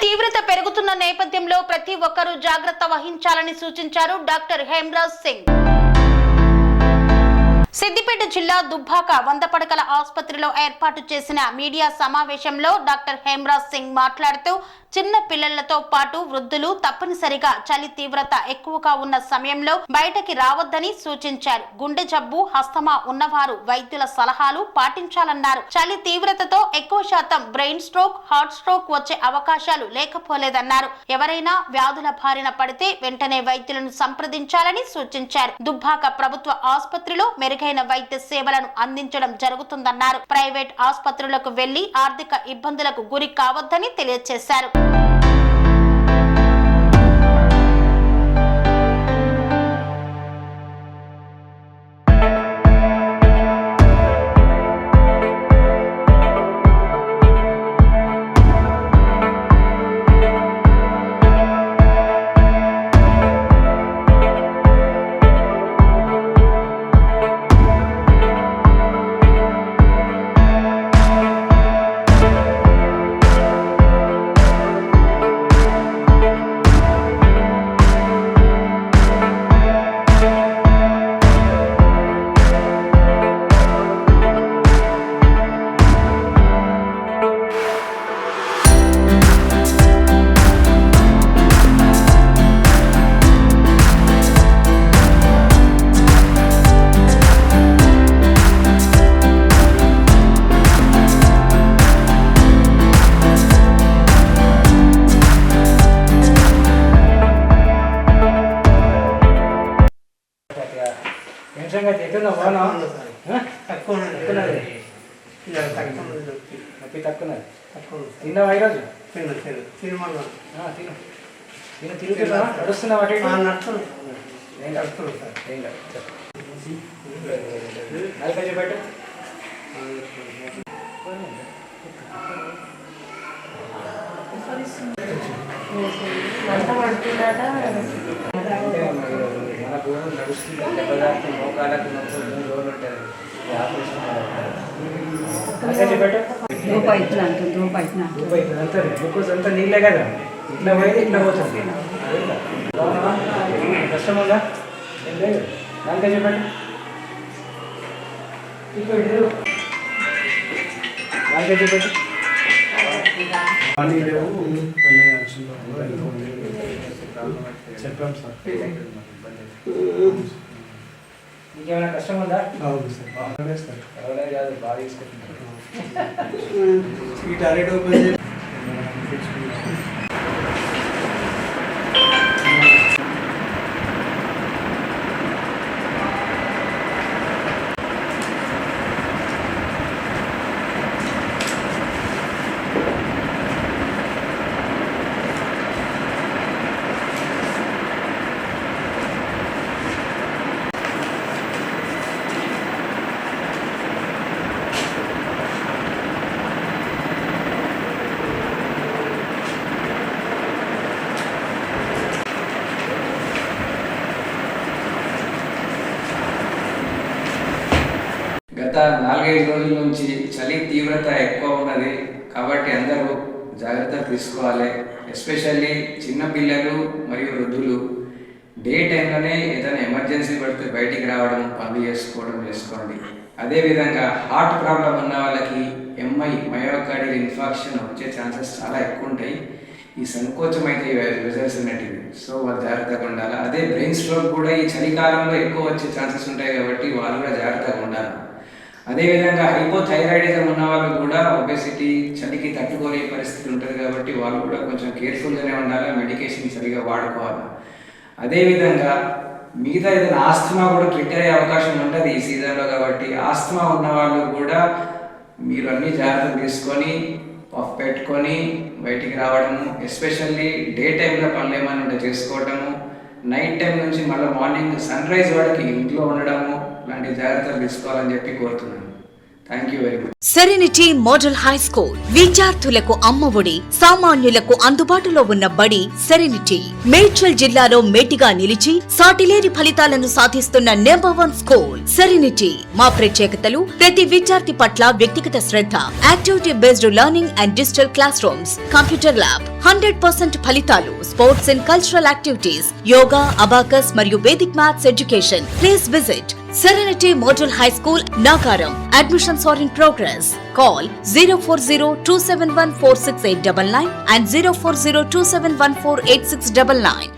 తీవ్రత పెరుగుతున్న నేపథ్యంలో ప్రతి ఒక్కరూ జాగ్రత్త వహించాలని సూచించారు డాక్టర్ హేమరాజ్ సింగ్. సిద్దిపేట జిల్లా దుబ్బాక 100 పడకల ఆసుపత్రిలో ఏర్పాటు చేసిన మీడియా సమావేశంలో డాక్టర్ హేమరాజ్ సింగ్ మాట్లాడుతూ చిన్న పిల్లలతో పాటు వృద్ధులు తప్పనిసరిగా చలి తీవ్రత ఎక్కువగా ఉన్న సమయంలో బయటకి రావద్దని సూచించారు. గుండె జబ్బు, ఆస్తమా ఉన్నవారు వైద్యుల సలహాలు పాటించాలన్నారు. చలి తీవ్రతతో ఎక్కువ శాతం బ్రెయిన్ స్ట్రోక్, హార్ట్ స్ట్రోక్ వచ్చే అవకాశాలు లేకపోలేదన్నారు. ఎవరైనా వ్యాధుల బారిన పడితే వెంటనే వైద్యులను సంప్రదించాలని సూచించారు. దుబ్బాక ప్రభుత్వ ఆసుపత్రిలో మెరుగైన వైద్య సేవలను అందించడం జరుగుతుందన్నారు. ప్రైవేట్ ఆసుపత్రులకు వెళ్లి ఆర్థిక ఇబ్బందులకు గురి కావద్దని తెలియజేశారు. అంతా నీళ్ళే కదా, ఇట్లా పోయి ఇట్లా పోతుంది. కష్టం ఉందా? ఏం లేదు. దానికే చెప్పండి. దానికే చెప్పండి. చెప్పాం సార్. మీకేమైనా కష్టం ఉందా? అవును సార్. ఎవరైనా కాదు, బాగా తీసుకుంటున్నారు. ఈ టాయిలెట్ ఓపెన్ గత 4-5 రోజుల నుంచి చలి తీవ్రత ఎక్కువ ఉన్నది కాబట్టి అందరూ జాగ్రత్తలు తీసుకోవాలి. ఎస్పెషల్లీ చిన్నపిల్లలు మరియు వృద్ధులు డే టైంలోనే ఏదైనా ఎమర్జెన్సీ పడితే బయటికి రావడం, పనులు చేసుకోండి. అదేవిధంగా హార్ట్ ప్రాబ్లం ఉన్న వాళ్ళకి మయోకార్డియల్ ఇన్ఫాక్షన్ వచ్చే ఛాన్సెస్ చాలా ఎక్కువ ఉంటాయి. ఈ సంకోచం అయితే వెజల్స్ ఉన్నట్టు, సో వాళ్ళు జాగ్రత్తగా ఉండాలి. అదే బ్రెయిన్ స్ట్రోక్ కూడా ఈ చలికాలంలో ఎక్కువ వచ్చే ఛాన్సెస్ ఉంటాయి కాబట్టి వాళ్ళు కూడా జాగ్రత్తగా ఉండాలి. అదేవిధంగా హైపోథైరాయిడిజం ఉన్న వాళ్ళు కూడా ఒబెసిటీ, చలికి తట్టుకోలే పరిస్థితి ఉంటుంది కాబట్టి వాళ్ళు కూడా కొంచెం కేర్ఫుల్గానే ఉండాలి, మెడికేషన్ సరిగా వాడుకోవాలి. అదేవిధంగా మిగతా ఏదైనా ఆస్తమా కూడా ట్రిగర్ అయ్యే అవకాశం ఉంటుంది ఈ సీజన్లో కాబట్టి ఆస్తమా ఉన్న వాళ్ళు కూడా మీరు అన్ని జాగ్రత్తలు తీసుకొని పఫ్ పెట్టుకొని బయటికి రావడము, ఎస్పెషల్లీ డే టైంలో పనులు ఏమైనా ఉంటే చేసుకోవటము, నైట్ టైం నుంచి మళ్ళీ మార్నింగ్ సన్ రైజ్ వరకు ఇంట్లో ఉండడము, ఇలాంటి జాగ్రత్తలు తీసుకోవాలని చెప్పి కోరుతున్నాను. Thank you very much. Serenity model high school విద్యార్థులకు అమ్మఒడి, సామాన్యులకు అందుబాటులో ఉన్న బడి సెరెనిటీ. మేడ్చల్ జిల్లాలో మేటిగా నిలిచి సాటిలేని ఫలితాలను సాధిస్తున్న #1 స్కూల్ సెరెనిటీ. మా ప్రత్యేకతలు ప్రతి విద్యార్థి పట్ల వ్యక్తిగత శ్రద్ధ, activity based learning and digital classrooms, computer lab, 100% ఫలితాలు, sports and cultural activities, yoga, abacus మరియు Vedic maths education. Please visit Serenity Model High School, Nagaram. Admissions are in progress. Call 040-271-46899 and 040-271-48699.